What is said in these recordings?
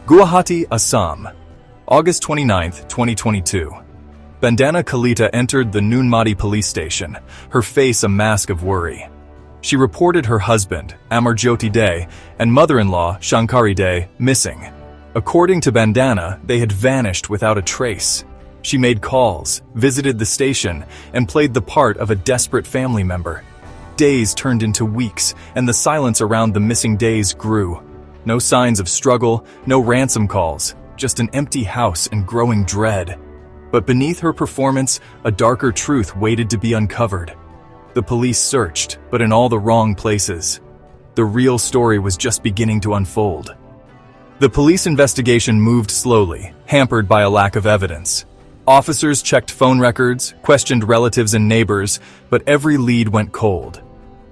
Guwahati, Assam, August 29, 2022. Bandana Kalita entered the Noonmati police station, her face a mask of worry. She reported her husband, Amarjoti Dey, and mother-in-law, Shankari Dey, missing. According to Bandana, they had vanished without a trace. She made calls, visited the station, and played the part of a desperate family member. Days turned into weeks, and the silence around the missing days grew. No signs of struggle, no ransom calls, just an empty house and growing dread. But beneath her performance, a darker truth waited to be uncovered. The police searched, but in all the wrong places. The real story was just beginning to unfold. The police investigation moved slowly, hampered by a lack of evidence. Officers checked phone records, questioned relatives and neighbors, but every lead went cold.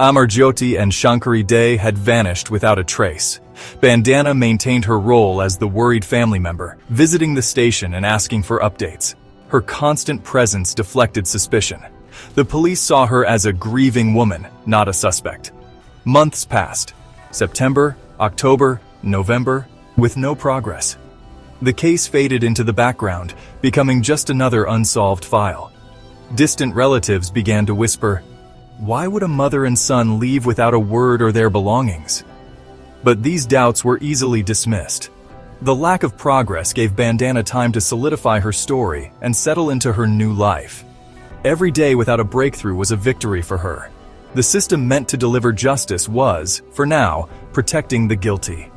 Amarjoti and Shankari Dey had vanished without a trace. Bandana maintained her role as the worried family member, visiting the station and asking for updates. Her constant presence deflected suspicion. The police saw her as a grieving woman, not a suspect. Months passed. September, October, November, with no progress. The case faded into the background, becoming just another unsolved file. Distant relatives began to whisper, "Why would a mother and son leave without a word or their belongings?" But these doubts were easily dismissed. The lack of progress gave Bandana time to solidify her story and settle into her new life. Every day without a breakthrough was a victory for her. The system meant to deliver justice was, for now, protecting the guilty.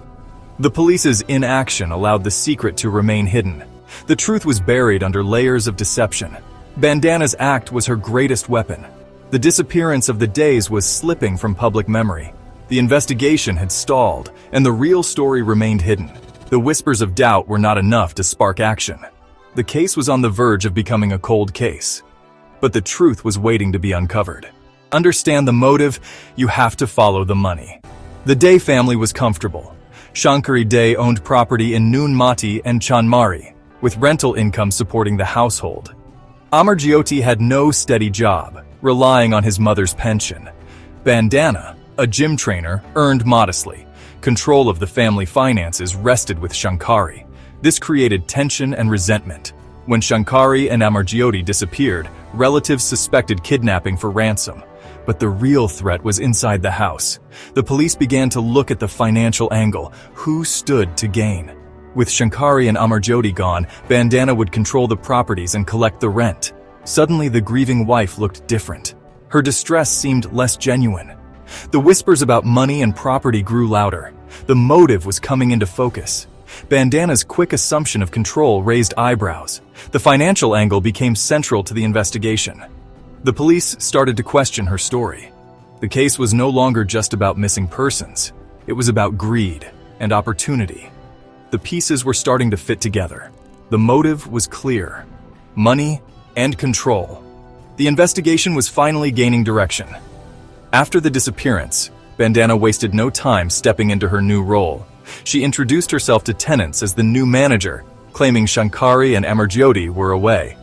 The police's inaction allowed the secret to remain hidden. The truth was buried under layers of deception. Bandana's act was her greatest weapon. The disappearance of the Days was slipping from public memory. The investigation had stalled, and the real story remained hidden. The whispers of doubt were not enough to spark action. The case was on the verge of becoming a cold case. But the truth was waiting to be uncovered. Understand the motive, you have to follow the money. The Dey family was comfortable. Shankari Dey owned property in Noonmati and Chanmari, with rental income supporting the household. Amarjoti had no steady job, relying on his mother's pension. Bandana, a gym trainer, earned modestly. Control of the family finances rested with Shankari. This created tension and resentment. When Shankari and Amarjoti disappeared, relatives suspected kidnapping for ransom. But the real threat was inside the house. The police began to look at the financial angle. Who stood to gain? With Shankari and Amarjoti gone, Bandana would control the properties and collect the rent. Suddenly, the grieving wife looked different. Her distress seemed less genuine. The whispers about money and property grew louder. The motive was coming into focus. Bandana's quick assumption of control raised eyebrows. The financial angle became central to the investigation. The police started to question her story. The case was no longer just about missing persons. It was about greed and opportunity. The pieces were starting to fit together. The motive was clear: money and control. The investigation was finally gaining direction. After the disappearance, Bandana wasted no time stepping into her new role. She introduced herself to tenants as the new manager, claiming Shankari and Amarjoti were away.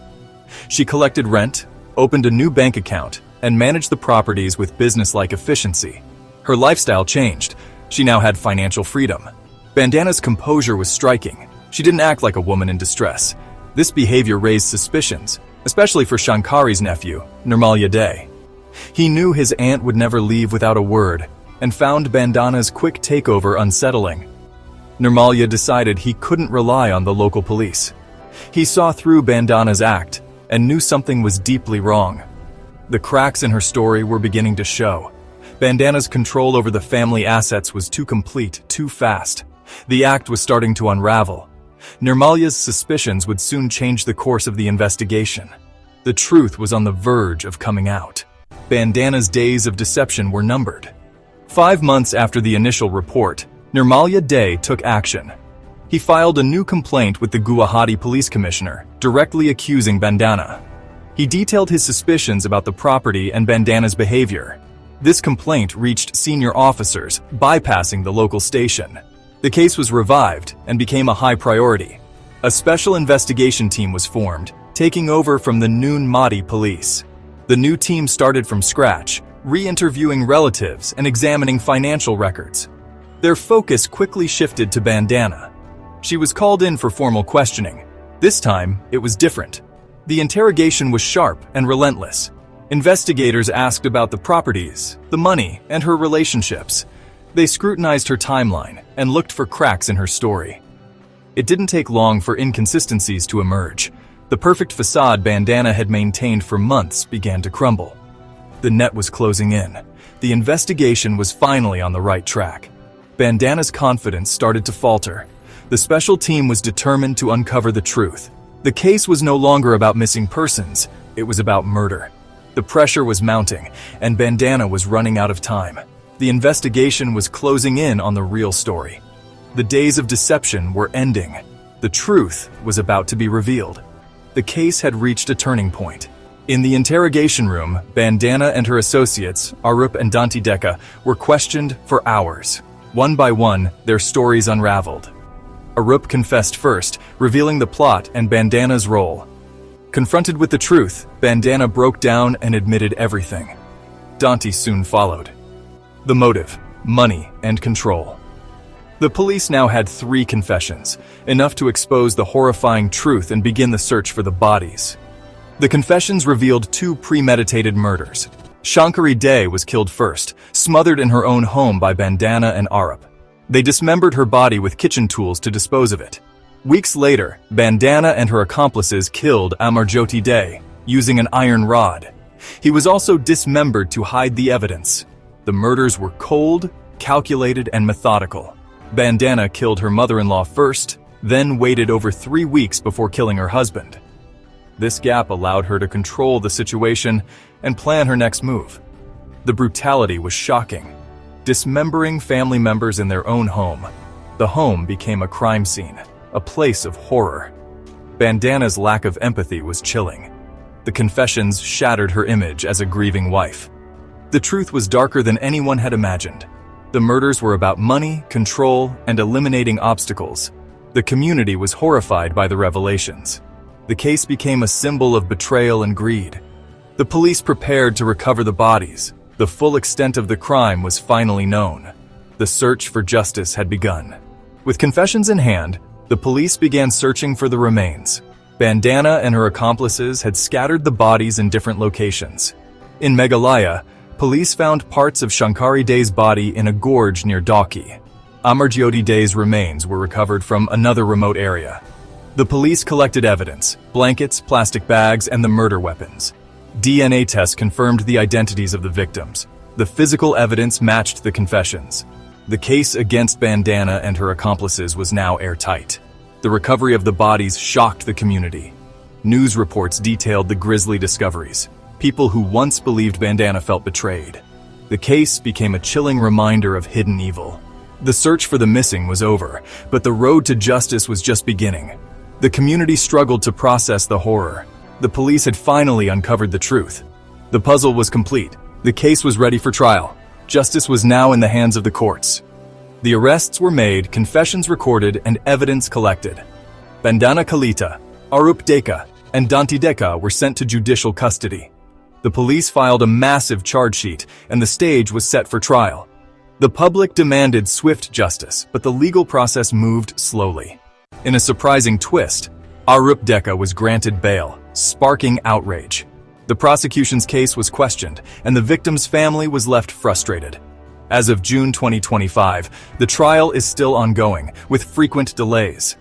She collected rent, opened a new bank account, and managed the properties with business-like efficiency. Her lifestyle changed. She now had financial freedom. Bandana's composure was striking. She didn't act like a woman in distress. This behavior raised suspicions, especially for Shankari's nephew, Narengi Dey. He knew his aunt would never leave without a word, and found Bandana's quick takeover unsettling. Narengi decided he couldn't rely on the local police. He saw through Bandana's act and knew something was deeply wrong. The cracks in her story were beginning to show. Bandana's control over the family assets was too complete, too fast. The act was starting to unravel. Narengi's suspicions would soon change the course of the investigation. The truth was on the verge of coming out. Bandana's days of deception were numbered. 5 months after the initial report, Narengi Dey took action. He filed a new complaint with the Guwahati police commissioner, directly accusing Bandana. He detailed his suspicions about the property and Bandana's behavior. This complaint reached senior officers, bypassing the local station. The case was revived and became a high priority. A special investigation team was formed, taking over from the Noonmati police. The new team started from scratch, re-interviewing relatives and examining financial records. Their focus quickly shifted to Bandana. She was called in for formal questioning. This time, it was different. The interrogation was sharp and relentless. Investigators asked about the properties, the money, and her relationships. They scrutinized her timeline and looked for cracks in her story. It didn't take long for inconsistencies to emerge. The perfect facade Bandana had maintained for months began to crumble. The net was closing in. The investigation was finally on the right track. Bandana's confidence started to falter. The special team was determined to uncover the truth. The case was no longer about missing persons, it was about murder. The pressure was mounting, and Bandana was running out of time. The investigation was closing in on the real story. The days of deception were ending. The truth was about to be revealed. The case had reached a turning point. In the interrogation room, Bandana and her associates, Arup and Dantideka, were questioned for hours. One by one, their stories unraveled. Arup confessed first, revealing the plot and Bandana's role. Confronted with the truth, Bandana broke down and admitted everything. Danti soon followed. The motive, money, and control. The police now had 3 confessions, enough to expose the horrifying truth and begin the search for the bodies. The confessions revealed 2 premeditated murders. Shankari Dey was killed first, smothered in her own home by Bandana and Arup. They dismembered her body with kitchen tools to dispose of it. Weeks later, Bandana and her accomplices killed Amarjoti Dey, using an iron rod. He was also dismembered to hide the evidence. The murders were cold, calculated, and methodical. Bandana killed her mother-in-law first, then waited over 3 weeks before killing her husband. This gap allowed her to control the situation and plan her next move. The brutality was shocking. Dismembering family members in their own home. The home became a crime scene, a place of horror. Bandana's lack of empathy was chilling. The confessions shattered her image as a grieving wife. The truth was darker than anyone had imagined. The murders were about money, control, and eliminating obstacles. The community was horrified by the revelations. The case became a symbol of betrayal and greed. The police prepared to recover the bodies. The full extent of the crime was finally known. The search for justice had begun. With confessions in hand, the police began searching for the remains. Bandana and her accomplices had scattered the bodies in different locations. In Meghalaya, police found parts of Shankari Dey's body in a gorge near Dauki. Amarjoti Dey's remains were recovered from another remote area. The police collected evidence, blankets, plastic bags, and the murder weapons. DNA tests confirmed the identities of the victims. The physical evidence matched the confessions. The case against Bandana and her accomplices was now airtight. The recovery of the bodies shocked the community. News reports detailed the grisly discoveries. People who once believed Bandana felt betrayed. The case became a chilling reminder of hidden evil. The search for the missing was over, but the road to justice was just beginning. The community struggled to process the horror. The police had finally uncovered the truth. The puzzle was complete. The case was ready for trial. Justice was now in the hands of the courts. The arrests were made, confessions recorded, and evidence collected. Bandana Kalita, Arup Deka, and Dantideka were sent to judicial custody. The police filed a massive charge sheet, and the stage was set for trial. The public demanded swift justice, but the legal process moved slowly. In a surprising twist, Arup Deka was granted bail, sparking outrage. The prosecution's case was questioned, and the victim's family was left frustrated. As of June 2025, the trial is still ongoing, with frequent delays.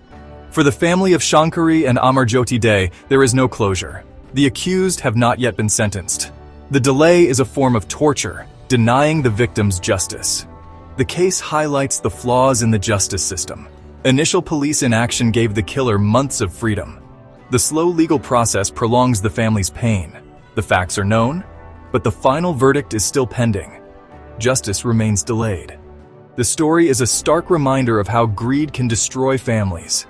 For the family of Shankari and Amarjoti Dey, there is no closure. The accused have not yet been sentenced. The delay is a form of torture, denying the victims justice. The case highlights the flaws in the justice system. Initial police inaction gave the killer months of freedom. The slow legal process prolongs the family's pain. The facts are known, but the final verdict is still pending. Justice remains delayed. The story is a stark reminder of how greed can destroy families.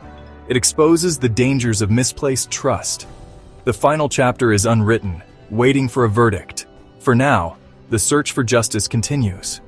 It exposes the dangers of misplaced trust. The final chapter is unwritten, waiting for a verdict. For now, the search for justice continues.